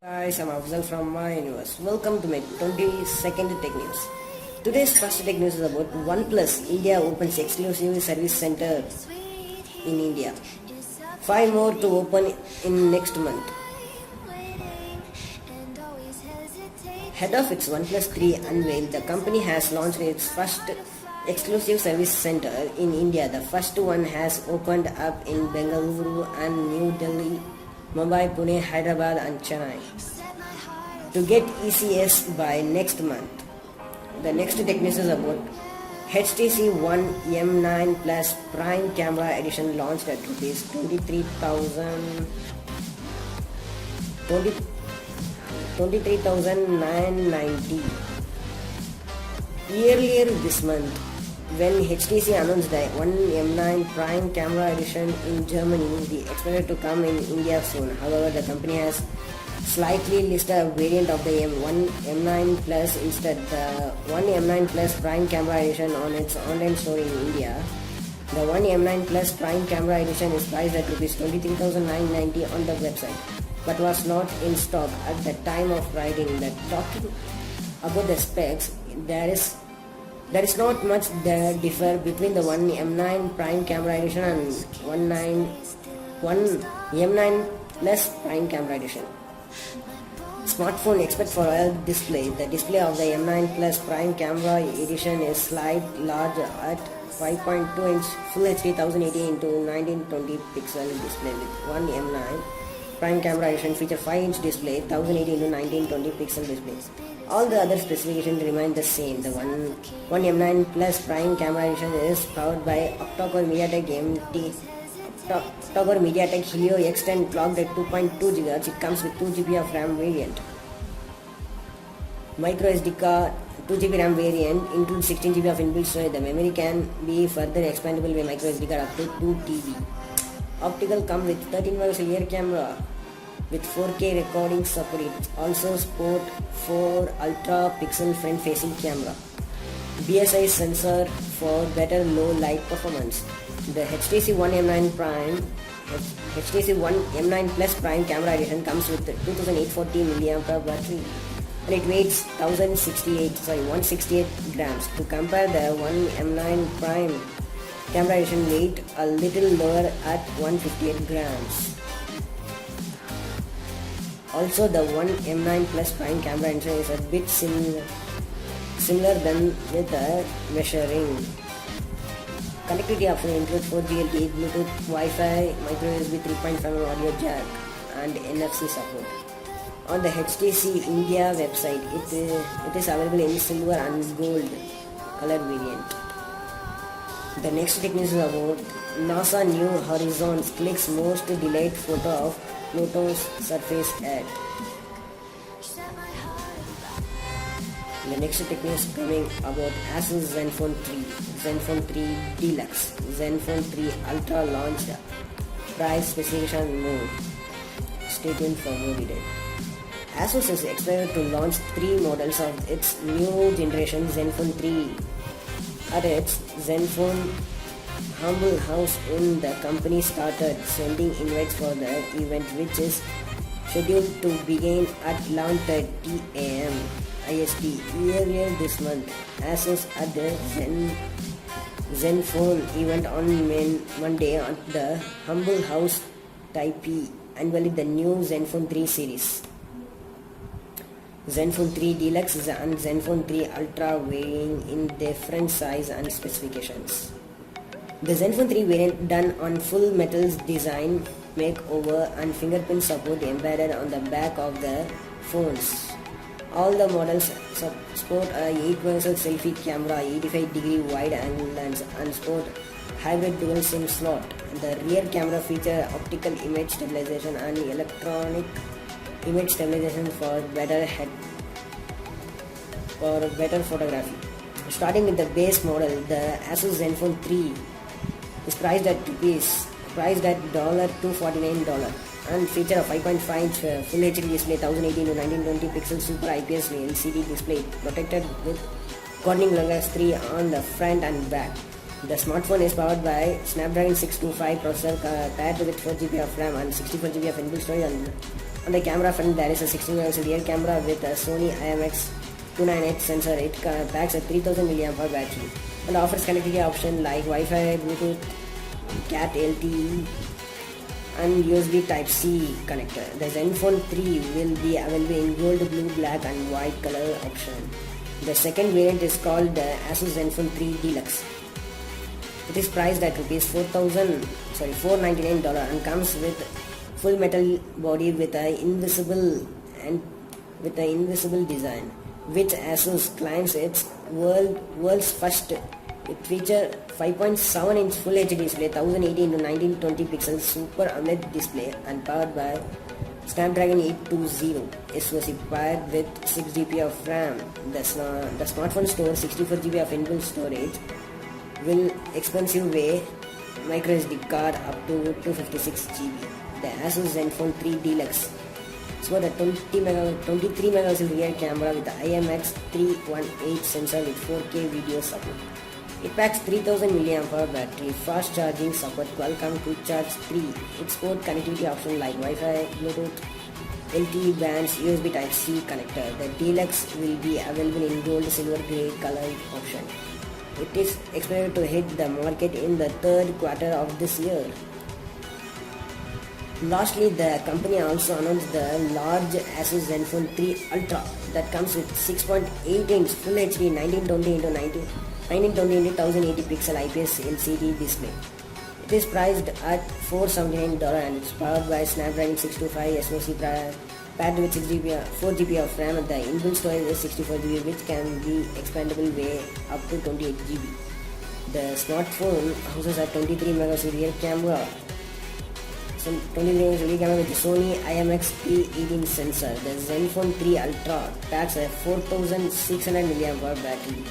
Guys, I'm Afzal from my universe. Welcome to my 22nd Tech News. Today's first Tech News is about OnePlus India opens exclusive service center in India. 5 more to open in next month. Head of its OnePlus 3 unveiled, the company has launched its first exclusive service center in India. The first one has opened up in Bengaluru and New Delhi, Mumbai, Pune, Hyderabad and Chennai to get ECS by next month. The next tech news is about HTC One M9 Plus Prime Camera Edition launched at rupees 23,990. Earlier this month, when HTC announced the One M9 Prime Camera Edition in Germany, we expected to come in India soon. However, the company has slightly listed a variant of the One M9 Plus instead. The One M9 Plus Prime Camera Edition on its online store in India. The One M9 Plus Prime Camera Edition is priced at Rs 23,990 on the website, but was not in stock at the time of writing. Talking about the specs, there is not much differ between the One M9 Prime Camera Edition and One M9 Plus Prime Camera Edition. Smartphone expect for a display. The display of the M9 Plus Prime Camera Edition is slightly larger at 5.2 inch Full HD 1080 into 1920 pixel display with One M9 Prime Camera Edition feature 5 inch display 1080 into 1920 pixel display. All the other specifications remain the same. The One M9 Plus Prime Camera Edition is powered by octa-core MediaTek Helio X10 clocked at 2.2 GHz. It comes with 2 GB of RAM variant. Micro SD card 2 GB RAM variant includes 16 GB of inbuilt storage. The memory can be further expandable by micro SD card up to 2 TB. Optical come with 13 megapixel rear camera with 4K recording support. It also sport 4 ultra pixel front facing camera. BSI sensor for better low light performance. The HTC One M9 Plus Prime Camera Edition comes with 2840 mAh battery and it weighs 168 grams. To compare, the One M9 Prime Camera Edition weight a little lower at 158 grams. Also, the One M9 Plus Prime Camera Edition is a bit similar than with the measuring. Connectivity option includes 4G LTE, Bluetooth, Wi-Fi, micro USB 3.5 audio jack and NFC support. On the HTC India website, it is available in silver and gold color variant. The next tech news is about NASA New Horizons clicks most delayed photo of Pluto's surface at. The next tech news coming about Asus Zenfone 3, Zenfone 3 Deluxe, Zenfone 3 Ultra launched. Price specification mode. Stay tuned for more detail. Asus is expected to launch 3 models of its new generation Zenfone 3 at its Zenfone Humble House in the company started sending invites for the event, which is scheduled to begin at 11:30 AM IST. Earlier this month, Asus at the Zenfone event on Monday at the Humble House Taipei unveiled the new Zenfone 3 series. Zenfone 3 Deluxe and Zenfone 3 Ultra varying in different size and specifications. The Zenfone 3 variant done on full metals design makeover and fingerprint support embedded on the back of the phones. All the models support a 8 megapixel selfie camera, 85-degree wide angle lens and support hybrid dual SIM slot. The rear camera feature optical image stabilization and electronic image stabilization for better photography. Starting with the base model, the Asus Zenfone 3 is priced at $249 and feature a 5.5 inch Full HD display, 1080 to 1920 pixel Super IPS LCD display protected with Corning Gorilla 3 on the front and back. The smartphone is powered by Snapdragon 625 processor paired with 4GB of RAM and 64GB of inbuilt storage and On the camera front, there is a 16 megapixel rear camera with a Sony IMX298 sensor. It packs a 3000 mAh battery and offers connectivity options like Wi-Fi, Bluetooth, Cat LTE, and USB Type-C connector. The Zenfone 3 will be available in gold, blue, black, and white color option. The second variant is called the Asus Zenfone 3 Deluxe. It is priced at $499 and comes with full metal body with an invisible design, which Asus claims its world's first. It features 5.7-inch Full HD display, 1080 x 1920 pixels Super AMOLED display, and powered by Snapdragon 820 SoC paired with 6GB of RAM. The smartphone stores 64GB of inbuilt storage, will expensive way microSD card up to 256GB. The Asus Zenfone 3 Deluxe sport a 23 megapixel rear camera with the IMX318 sensor with 4K video support. It packs 3000 mAh battery, fast charging support, Qualcomm Quick Charge 3. It supports connectivity options like Wi-Fi, Bluetooth, LTE bands, USB Type-C connector. The Deluxe will be available in gold, silver, grey color option. It is expected to hit the market in the third quarter of this year. Lastly, the company also announced the large Asus Zenfone 3 Ultra that comes with 6.8-inch Full HD 1920 x 1080 pixel IPS LCD display. It is priced at $479 and it's powered by Snapdragon 625 SoC paired with 4GB of RAM, and the inbuilt storage is 64GB, which can be expandable way up to 28GB. The smartphone houses a 23 megapixel rear camera. 23 megapixel rear camera with the Sony IMX318 sensor. The Zenfone 3 Ultra packs a 4600 mAh battery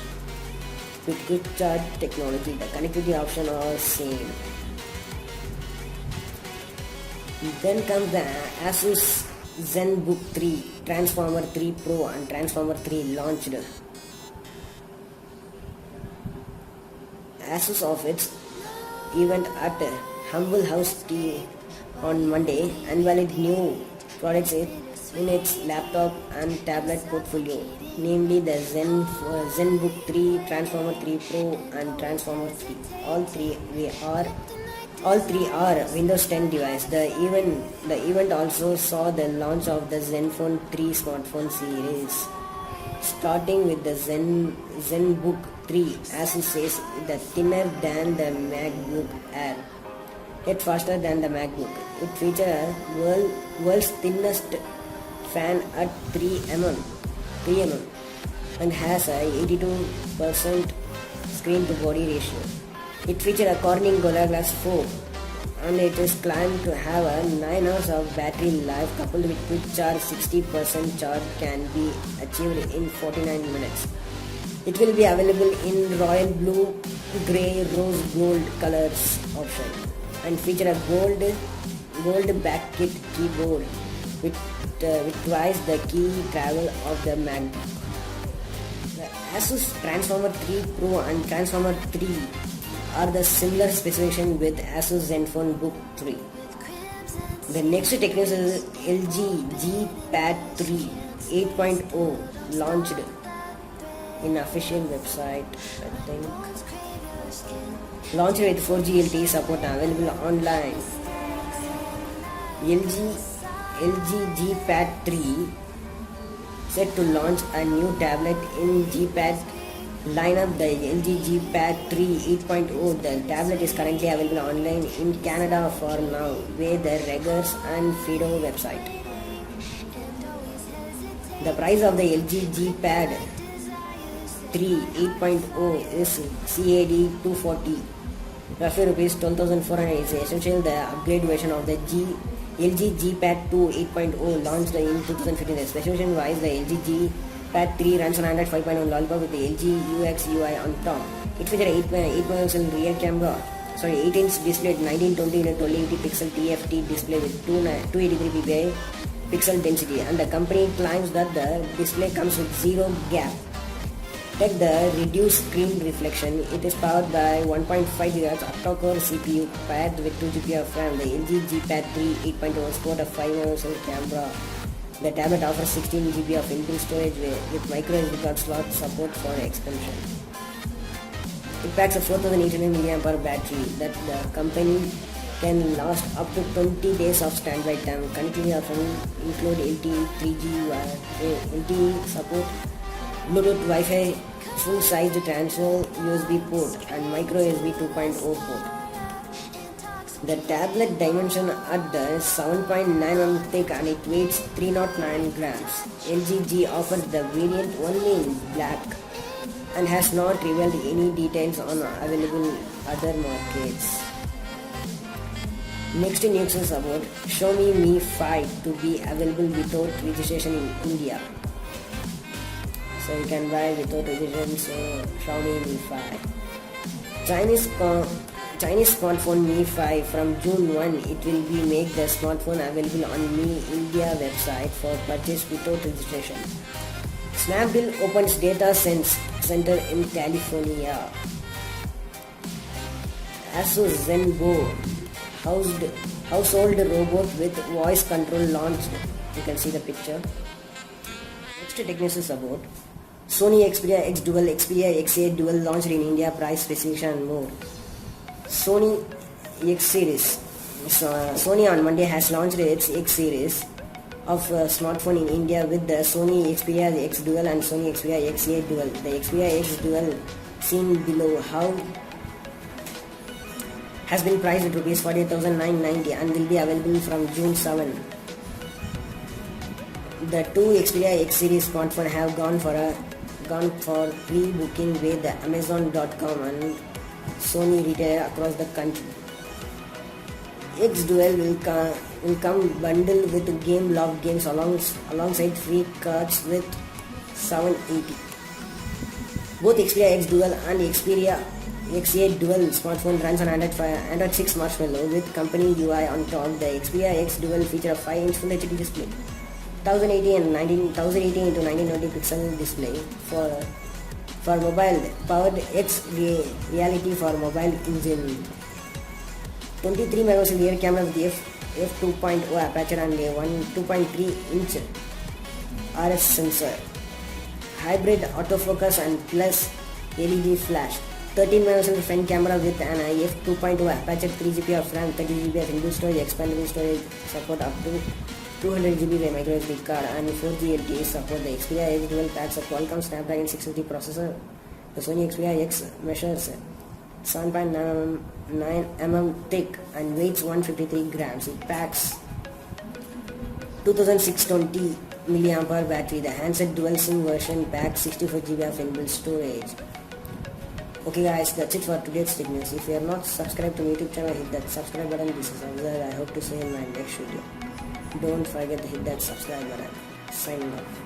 with quick charge technology. The connectivity options are same. Then comes the Asus ZenBook 3, Transformer 3 Pro and Transformer 3 launched. Asus of its event at Humble House Tea on Monday unveiled new products in its laptop and tablet portfolio, namely the ZenBook 3, Transformer 3 Pro and Transformer 3. All three are Windows 10 devices. The event also saw the launch of the Zenfone 3 smartphone series. Starting with the ZenBook 3, Asus says the thinner than the MacBook Air, yet faster than the MacBook. It features world's thinnest fan at 3 mm and has a 82% screen to body ratio. It features a Corning Gorilla Glass 4 and it is claimed to have a 9 hours of battery life coupled with quick charge. 60% charge can be achieved in 49 minutes. It will be available in royal blue, grey, rose gold colors option and feature a gold back kit keyboard with twice the key travel of the MacBook. The Asus Transformer 3 Pro and Transformer 3 are the similar specification with Asus Zenfone Book 3. The next tech news is LG G Pad 3 8.0 launched in official website, I think. Launched with 4G LTE support available online. LG G Pad 3 set to launch a new tablet in G Pad lineup, the LG G Pad 3 8.0. The tablet is currently available online in Canada for now via the Reggers and Fido website. The price of the LG G Pad 3 8.0 is CAD 240, roughly rupees 12,400. is essentially the upgrade version of the LG G Pad 2 8.0 launched in 2015. The specification wise, the LG G Pad 3 runs on Android 5.1 Lollipop with the LG UX UI on top. It features 8 megapixel rear camera, 8-inch display, 1920 x 1080 pixel TFT display with 283 ppi pixel density, and the company claims that the display comes with zero gap. Take the reduced screen reflection. It is powered by 1.5 GHz octa-core CPU paired with 2GB of RAM. The LG G Pad 3 8.0 sport a 5 megapixel camera The tablet offers 16 GB of inbuilt storage with micro SD card slot support for expansion. It packs a 4800 mAh battery that the company can last up to 20 days of standby time. Connectivity options include LTE 3G, LTE support, Bluetooth, Wi-Fi, full-sized transfer USB port and micro USB 2.0 port. The tablet dimension at the 7.9 mm thick and it weighs 309 grams. LG offers the variant only in black and has not revealed any details on available other markets. Next news is about Xiaomi Mi 5 to be available without registration in India. So you can buy without registration, so Xiaomi Mi 5. Chinese smartphone Mi 5 from June 1, it will be make the smartphone available on Mi India website for purchase without registration. Snapdeal opens data center in California. Asus ZenBo household robot with voice control launched. You can see the picture. Next tech news is about Sony Xperia X Dual, Xperia X8 Dual launched in India, price specification and more. Sony X series. Sony on Monday has launched its X series of smartphone in India with the Sony Xperia X Dual and Sony Xperia X8 Dual. The Xperia X Dual seen below has been priced at Rs 48,990 and will be available from June 7. The two Xperia X series smartphones have gone for pre-booking with Amazon.com and Sony retailer across the country. X Dual will come bundled with game locked games alongside free cards with 780. Both Xperia X Dual and Xperia X8 Dual smartphone runs on Android 6 Marshmallow with company UI on top. The Xperia X Dual feature a 5-inch Full HD display, 1080 into 1920 pixel display for mobile, powered X Reality for mobile engine, 23 megapixel rear camera with f2.0 aperture and a 2.3-inch RS sensor, hybrid autofocus and plus LED flash, 13 megapixel front camera with an f2.0 aperture, 3 GB of RAM, 30 GB of inbuilt storage, expandable storage support up to 200 GB micro SD card and 4G LTE support. The Xperia X Dual packs a Qualcomm Snapdragon 650 processor. The Sony Xperia X measures 7.9 mm thick and weighs 153 grams. It packs 2620 mAh battery. The handset dual SIM version packs 64 GB of inbuilt storage. Okay guys, that's it for today's tech news. If you are not subscribed to my YouTube channel, hit that subscribe button. This is Avzar. I hope to see you in my next video. Don't forget to hit that subscribe button. Signing off.